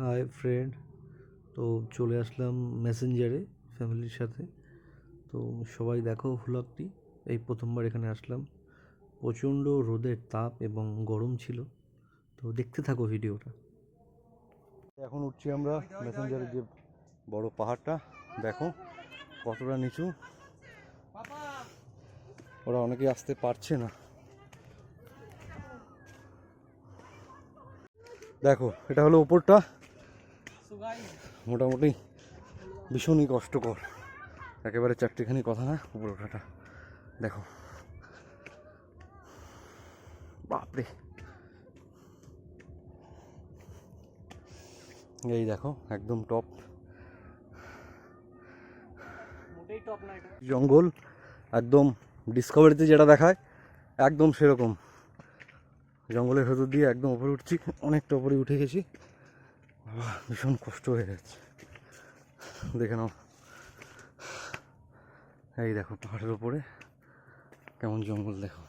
Hi friend, তো চলে আসলাম মেসেঞ্জারে ফ্যামিলির সাথে। তো সবাই দেখো ভ্লগটি। এই প্রথমবার এখানে আসলাম। প্রচণ্ড রোদের তাপ এবং গরম ছিল, তো দেখতে থাকো ভিডিওটা। এখন উঠছি আমরা মেসেঞ্জারের যে বড় পাহাড়টা, দেখো কতটা নিচু। ওরা অনেকেই আসতে পারছে না। দেখো এটা হলো উপরটা, মোটামুটি ভীষণই কষ্টকর, একেবারে চারটেখানি কথা না উপর ওঠাটা। দেখো বাপরে, এই দেখো একদম টপ, জঙ্গল একদম ডিসকভারিতে যেটা দেখায় একদম সেরকম। জঙ্গলের ভেতর দিয়ে একদম উপরে উঠছি, অনেকটা উপরে উঠে গেছি, ভীষণ কষ্ট হয়ে যাচ্ছে। দেখে নাও, এই দেখো পাহাড়ের উপরে কেমন জঙ্গল, দেখো।